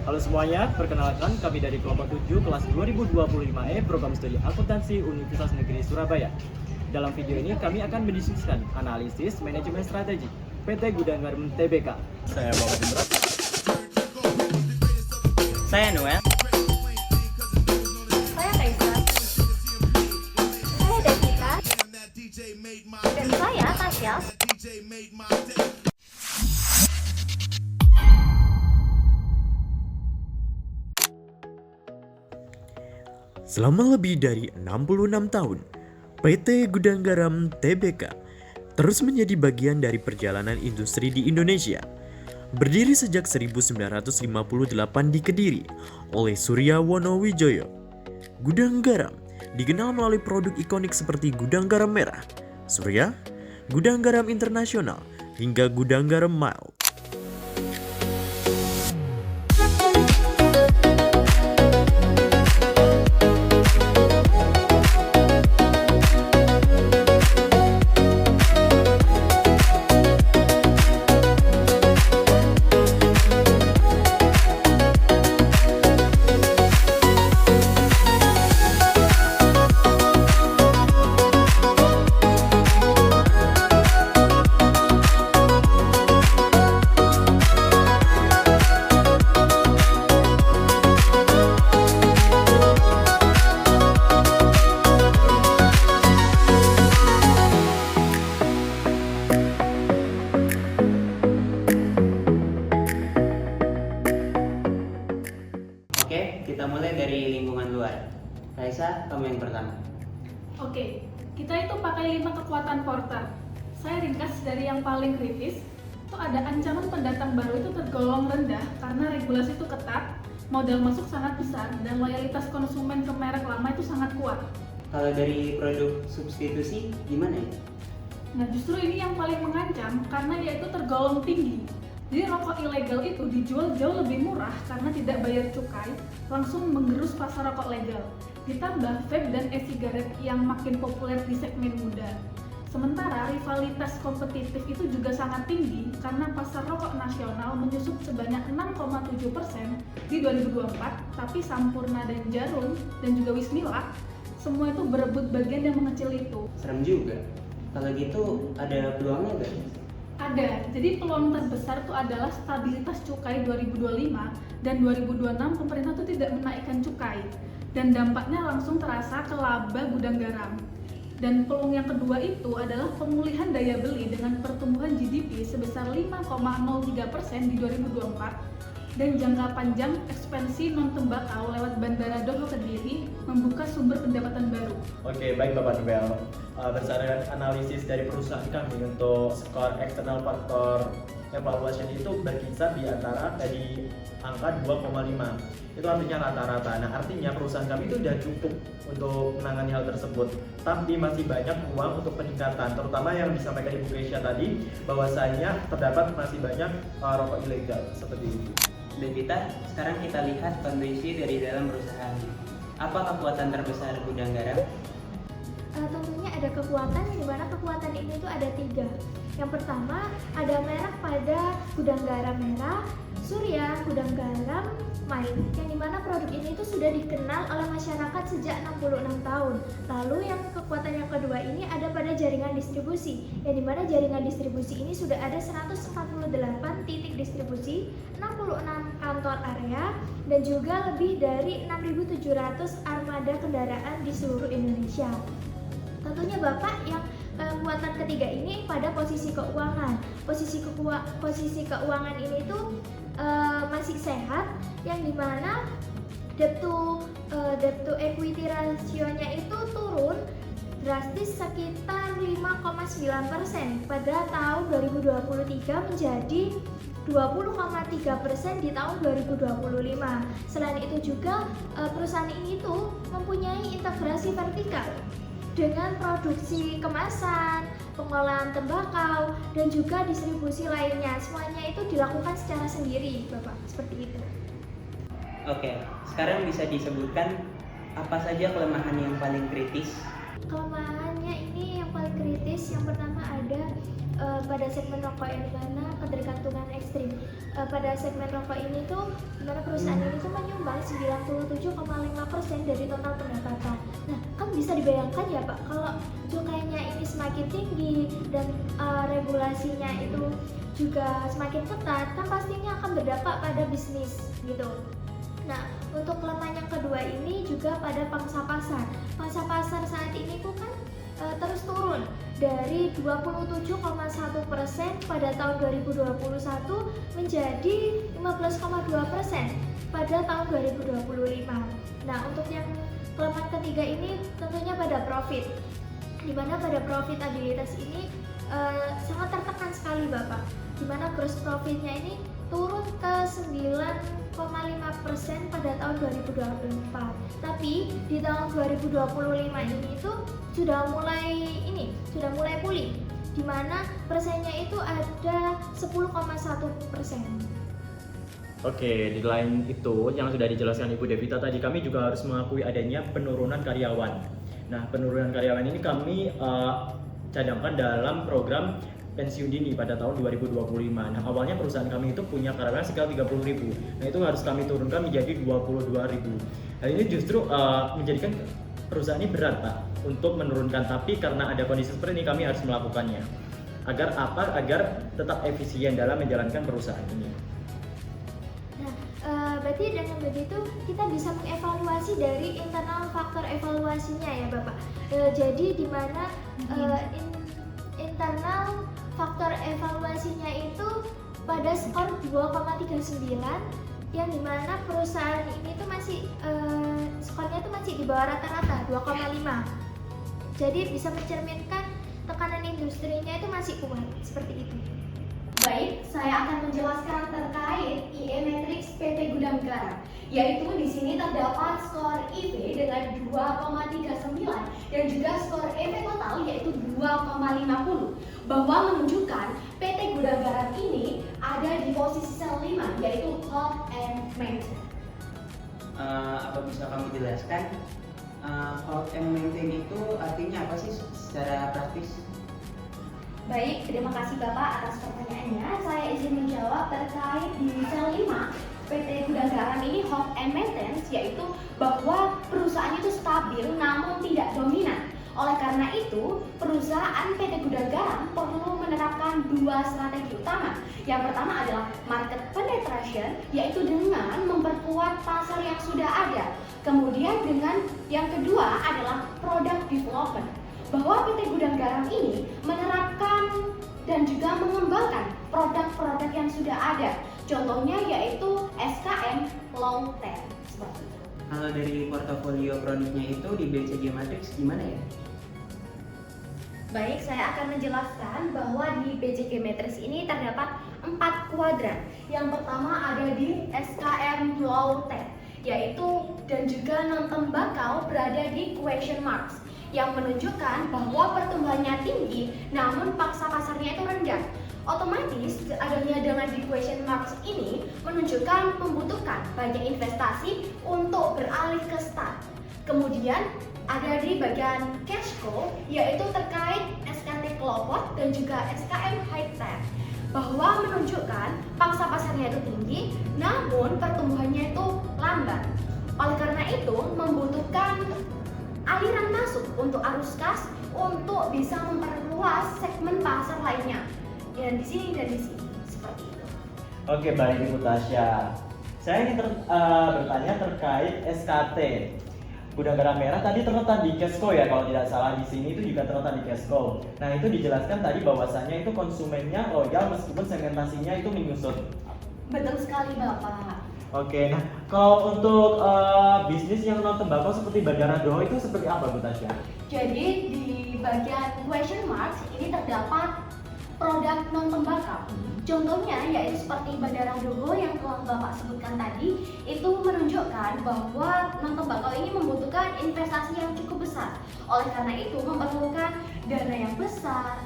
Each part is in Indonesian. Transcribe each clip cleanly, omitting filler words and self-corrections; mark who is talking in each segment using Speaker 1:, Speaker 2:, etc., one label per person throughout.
Speaker 1: Halo semuanya, perkenalkan kami dari kelompok 7 kelas 2025E Program Studi Akuntansi Universitas Negeri Surabaya. Dalam video ini kami akan mendiskusikan analisis manajemen strategi PT Gudang Garam Tbk. Saya Bapak Indra.
Speaker 2: Saya Noel.
Speaker 3: Saya Kaisa. Saya Devita. Dan saya Tasya.
Speaker 4: Selama lebih dari 66 tahun, PT Gudang Garam Tbk terus menjadi bagian dari perjalanan industri di Indonesia. Berdiri sejak 1958 di Kediri oleh Surya Wonowijoyo, Gudang Garam dikenal melalui produk ikonik seperti Gudang Garam Merah, Surya, Gudang Garam Internasional, hingga Gudang Garam Mild.
Speaker 2: Oke, kita mulai dari lingkungan luar. Kaisa, kamu yang pertama.
Speaker 5: Oke, kita itu pakai 5 kekuatan Porter. Saya ringkas dari yang paling kritis. Itu ada ancaman pendatang baru itu tergolong rendah karena regulasi itu ketat, modal masuk sangat besar, dan loyalitas konsumen ke merek lama itu sangat kuat.
Speaker 2: Kalau dari produk substitusi, gimana ya?
Speaker 5: Nah, justru ini yang paling mengancam karena dia itu tergolong tinggi. Jadi rokok ilegal itu dijual jauh lebih murah karena tidak bayar cukai, langsung menggerus pasar rokok legal. Ditambah vape dan e-sigaret yang makin populer di segmen muda. Sementara rivalitas kompetitif itu juga sangat tinggi karena pasar rokok nasional menyusup sebanyak 6,7% di 2024, tapi Sampurna dan Jarum dan juga Wismilak semua itu berebut bagian yang mengecil itu.
Speaker 2: Serem juga. Kalau gitu, ada peluangnya nggak?
Speaker 5: Ada, jadi peluang terbesar itu adalah stabilitas cukai 2025 dan 2026 pemerintah itu tidak menaikkan cukai dan dampaknya langsung terasa ke laba Gudang Garam. Dan peluang yang kedua itu adalah pemulihan daya beli dengan pertumbuhan GDP sebesar 5,03% di 2024 dan jangka panjang ekspansi non-tembakau lewat Bandara Doho Kediri membuka sumber pendapatan baru.
Speaker 1: Oke, baik Bapak Nobel. Berdasarkan analisis dari perusahaan kami untuk skor eksternal faktor evaluation itu berkisar di antara dari angka 2,5. Itu artinya rata-rata. Nah, artinya perusahaan kami itu sudah cukup untuk menangani hal tersebut. Tapi masih banyak ruang untuk peningkatan, terutama yang disampaikan Ibu Keisha tadi, bahwasanya terdapat masih banyak rokok ilegal seperti itu.
Speaker 2: Devita, sekarang kita lihat kondisi dari dalam perusahaan. Apa kekuatan terbesar Gudang Garam?
Speaker 3: Tentunya ada kekuatan, di mana kekuatan ini tuh ada 3. Yang pertama ada merek pada Gudang Garam Merah, Surya, Gudang Garam Mild, yang dimana produk ini tuh sudah dikenal oleh masyarakat sejak 66 tahun. Lalu yang kekuatan yang kedua ini ada pada jaringan distribusi, yang dimana jaringan distribusi ini sudah ada 148 titik distribusi, 66 kantor area, dan juga lebih dari 6.700 armada kendaraan di seluruh Indonesia. Tentunya Bapak yang kekuatan ketiga ini pada posisi keuangan. Posisi keuangan ini tuh masih sehat, yang dimana debt to equity rasionya itu turun drastis sekitar 5,9% pada tahun 2023 menjadi 20,3% di tahun 2025. Selain itu juga perusahaan ini tuh mempunyai integrasi vertikal dengan produksi kemasan, pengolahan tembakau, dan juga distribusi lainnya. Semuanya itu dilakukan secara sendiri, Bapak, seperti itu.
Speaker 2: Oke, sekarang bisa disebutkan apa saja kelemahan yang paling kritis?
Speaker 3: Kelemahannya ini yang paling kritis, yang pertama ada pada segmen rokok yang dimana ketergantungan ekstrim. Pada segmen rokok ini tuh dimana perusahaan ini tuh menyumbang 97,5% dari total pendapatan. Nah, kan bisa dibayangkan ya Pak, kalau cukainya ini semakin tinggi dan regulasinya itu juga semakin ketat, kan pastinya akan berdampak pada bisnis gitu. Nah, untuk kelemahan yang kedua ini juga pada pangsa pasar. Pangsa pasar saat ini tuh kan terus turun dari 27,1% pada tahun 2021 menjadi 15,2% pada tahun 2025. Nah, untuk yang kelemahan ketiga ini tentunya pada profit, di mana pada profitabilitas ini sangat tertekan sekali Bapak, di mana gross profitnya ini turun ke 9,5% pada tahun 2024. Tapi di tahun 2025 ini tuh sudah mulai pulih, di mana persennya itu ada 10,1%.
Speaker 1: Oke, di lain itu yang sudah dijelaskan Ibu Devita tadi, kami juga harus mengakui adanya penurunan karyawan. Nah, penurunan karyawan ini kami cadangkan dalam program pensiun dini pada tahun 2025. Nah, awalnya perusahaan kami itu punya karyawan sekitar 30.000. Nah, itu harus kami turunkan menjadi 22.000. Nah, ini justru menjadikan perusahaan ini berat, Pak, untuk menurunkan. Tapi karena ada kondisi seperti ini, kami harus melakukannya. Agar apa? Agar tetap efisien dalam menjalankan perusahaan ini.
Speaker 3: Berarti dengan begitu kita bisa mengevaluasi dari internal faktor evaluasinya ya Bapak. Jadi di mana internal faktor evaluasinya itu pada skor 2,39, yang dimana perusahaan ini tuh masih skornya tuh masih di bawah rata-rata 2,5. Jadi bisa mencerminkan tekanan industrinya itu masih kuat seperti itu.
Speaker 6: Baik, saya akan menjelaskan terkait IE Matrix PT Gudang Garam, yaitu di sini terdapat skor IV dengan 2,39 dan juga skor EV total yaitu 2,50, bahwa menunjukkan PT Gudang Garam ini ada di posisi sel 5 yaitu hold and maintain.
Speaker 2: Apa bisa kamu jelaskan hold and maintain itu artinya apa sih secara praktis?
Speaker 6: Baik, terima kasih Bapak atas pertanyaannya. Saya izin menjawab terkait di sel 5 PT Gudang Garam ini hold and maintenance, yaitu bahwa perusahaan itu stabil namun tidak dominan. Oleh karena itu, perusahaan PT Gudang Garam perlu menerapkan dua strategi utama. Yang pertama adalah market penetration, yaitu dengan memperkuat pasar yang sudah ada. Kemudian dengan yang kedua adalah product development, bahwa PT Gudang Garam ini menerapkan dan juga mengembangkan produk-produk yang sudah ada. Contohnya yaitu SKM long term seperti itu.
Speaker 2: Kalau dari portofolio produknya itu di BCG Matrix gimana ya?
Speaker 6: Baik, saya akan menjelaskan bahwa di BCG Matrix ini terdapat 4 kuadran. Yang pertama ada di SKM low tech, yaitu dan juga non tembakau berada di question marks, yang menunjukkan bahwa pertumbuhannya tinggi namun paksa pasarnya itu rendah. Otomatis adanya dengan di question marks ini menunjukkan membutuhkan banyak investasi untuk beralih ke start. Kemudian ada di bagian cash flow, yaitu terkait SKT Klopot dan juga SKM High Tech, bahwa menunjukkan pangsa pasarnya itu tinggi namun pertumbuhannya itu lambat. Oleh karena itu membutuhkan aliran masuk untuk arus kas untuk bisa memperluas segmen pasar lainnya. Dan di sini dan di sini seperti itu.
Speaker 1: Oke, baik Ibu Tasya. Saya ingin bertanya terkait SKT Gudang Garam Merah, tadi terletak di Cashco ya kalau tidak salah. Di sini itu juga terletak di Cashco. Nah, itu dijelaskan tadi bahwasannya itu konsumennya loyal meskipun segmentasinya itu menyusut.
Speaker 6: Betul sekali Bapak.
Speaker 1: Oke, nah kalau untuk bisnis yang non tembakau seperti Bandara Doho itu seperti apa Bu Tasya?
Speaker 6: Jadi di bagian question marks ini terdapat produk non tembakau. Contohnya yaitu seperti Bandara Doho yang telah Bapak sebutkan tadi, itu menunjukkan bahwa non tembakau ini membutuhkan investasi yang cukup besar. Oleh karena itu memerlukan dana yang besar,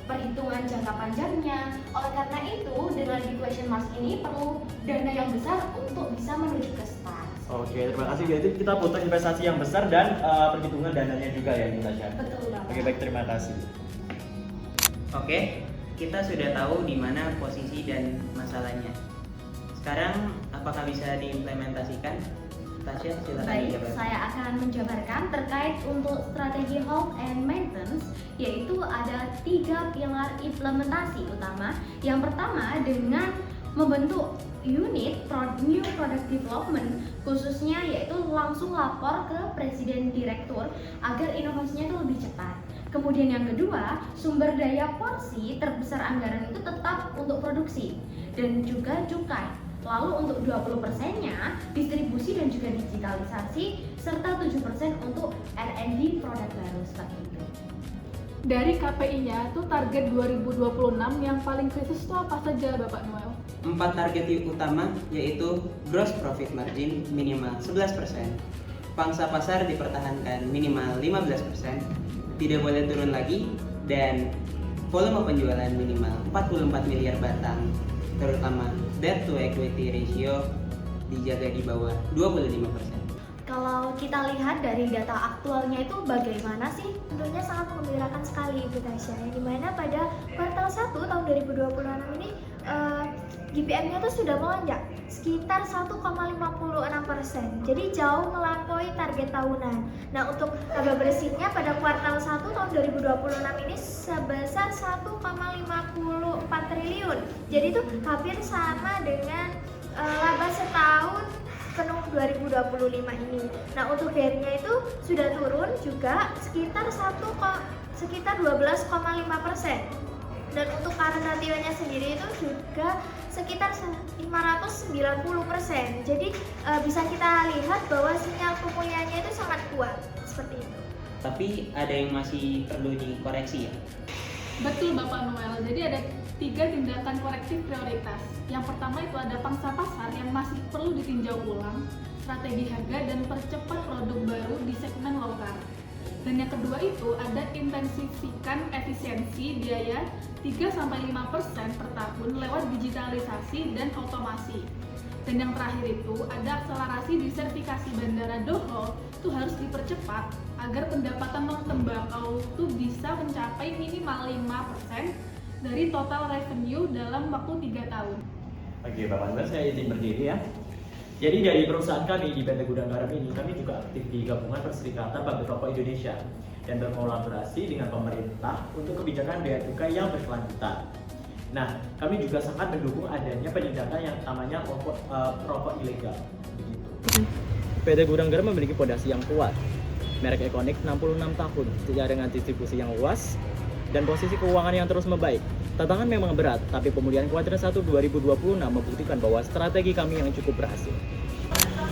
Speaker 6: perhitungan jangka panjangnya. Oleh karena itu dengan di question marks ini perlu dana yang besar untuk bisa menuju ke start.
Speaker 1: Oke, terima kasih. Jadi kita butuh investasi yang besar dan perhitungan dananya juga ya Bu Tasya.
Speaker 6: Betul Bapak.
Speaker 1: Oke, baik, terima kasih.
Speaker 2: Oke, kita sudah tahu di mana posisi dan masalahnya. Sekarang apakah bisa diimplementasikan? Tasya, silakan
Speaker 6: Baik,
Speaker 2: dijabarkan.
Speaker 6: saya akan menjabarkan terkait untuk strategi Health and Maintenance, yaitu ada 3 pilar implementasi utama. Yang pertama dengan membentuk unit New Product Development, khususnya yaitu langsung lapor ke Presiden Direktur agar inovasinya itu lebih cepat. Kemudian yang kedua, sumber daya porsi terbesar anggaran itu tetap untuk produksi dan juga cukai. Lalu untuk 20%-nya distribusi dan juga digitalisasi, serta 7% untuk R&D produk baru seperti itu.
Speaker 5: Dari KPI-nya tuh target 2026 yang paling kritis itu apa saja Bapak Noel?
Speaker 2: 4 target utama yaitu gross profit margin minimal 11%, pangsa pasar dipertahankan minimal 15%, tidak boleh turun lagi, dan volume penjualan minimal 44 miliar batang, terutama debt to equity ratio dijaga di bawah 25%.
Speaker 3: Kalau kita lihat dari data aktualnya itu bagaimana sih? Tentunya sangat menggembirakan sekali Ibu Tasya, yang dimana pada kuartal 1 tahun 2026 ini GPM-nya tuh sudah melonjak sekitar 1,56%, jadi jauh melampaui target tahunan. Nah, untuk laba bersihnya pada kuartal 1 tahun 2026 ini sebesar 1,54 triliun, jadi itu hampir sama dengan laba setahun penuh 2025 ini. Nah, untuk DER-nya itu sudah turun juga sekitar 12,5%. Dan untuk current ratio-nya sendiri itu juga sekitar 590%. Jadi bisa kita lihat bahwa sinyal pemulihannya itu sangat kuat seperti itu.
Speaker 2: Tapi ada yang masih perlu dikoreksi ya?
Speaker 5: Betul Bapak Noel, jadi ada 3 tindakan korektif prioritas. Yang pertama itu ada pangsa pasar yang masih perlu ditinjau ulang, strategi harga dan percepat produk baru di segmen lokal. Dan yang kedua itu ada intensifikan efisiensi biaya 3-5% per tahun lewat digitalisasi dan otomasi. Dan yang terakhir itu ada akselerasi disertifikasi bandara Doho itu harus dipercepat agar pendapatan non tembakau itu bisa mencapai minimal 5% dari total revenue dalam waktu 3 tahun.
Speaker 1: Oke, Bapak Noel, saya izin berdiri ya. Jadi dari perusahaan kami di PT Gudang Garam ini, kami juga aktif di gabungan Perserikatan Pabrik Rokok Indonesia dan berkolaborasi dengan pemerintah untuk kebijakan bea cukai yang berkelanjutan. Nah, kami juga sangat mendukung adanya penindakan yang namanya rokok ilegal. Begitu.
Speaker 7: PT Gudang Garam memiliki fondasi yang kuat, merek ikonik 66 tahun, jaringan distribusi yang luas, dan posisi keuangan yang terus membaik. Tantangan memang berat, tapi pemulihan kuartal 1 2026 membuktikan bahwa strategi kami yang cukup berhasil.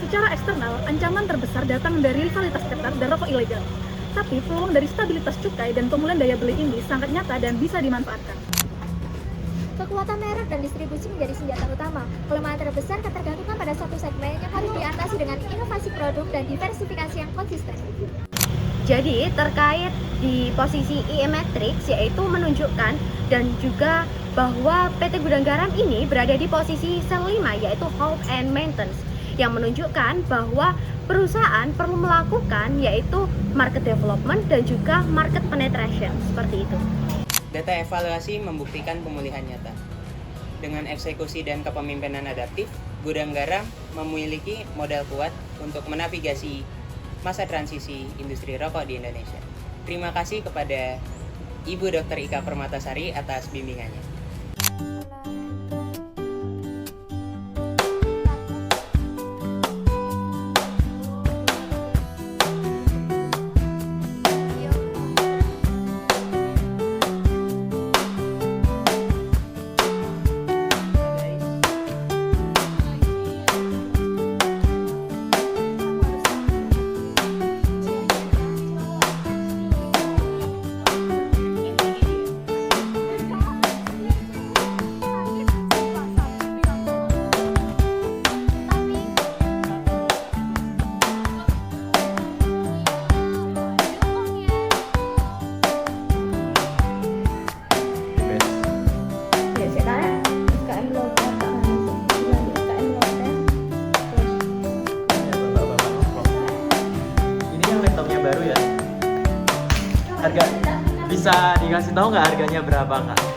Speaker 5: Secara eksternal, ancaman terbesar datang dari rivalitas ketat dan rokok ilegal. Tapi peluang dari stabilitas cukai dan pemulihan daya beli ini sangat nyata dan bisa dimanfaatkan.
Speaker 3: Kekuatan merek dan distribusi menjadi senjata utama. Kelemahan terbesar ketergantungan pada satu segmen yang harus diatasi dengan inovasi produk dan diversifikasi yang konsisten.
Speaker 6: Jadi terkait di posisi IE Matrix, yaitu menunjukkan dan juga bahwa PT Gudang Garam ini berada di posisi sel 5, yaitu Health and Maintenance, yang menunjukkan bahwa perusahaan perlu melakukan yaitu market development dan juga market penetration, seperti itu.
Speaker 2: Data evaluasi membuktikan pemulihan nyata. Dengan eksekusi dan kepemimpinan adaptif, Gudang Garam memiliki modal kuat untuk menavigasi masa transisi industri rokok di Indonesia. Terima kasih kepada Ibu Dr. Ika Permatasari atas bimbingannya.
Speaker 1: Harga bisa dikasih tahu nggak harganya berapa, Kak?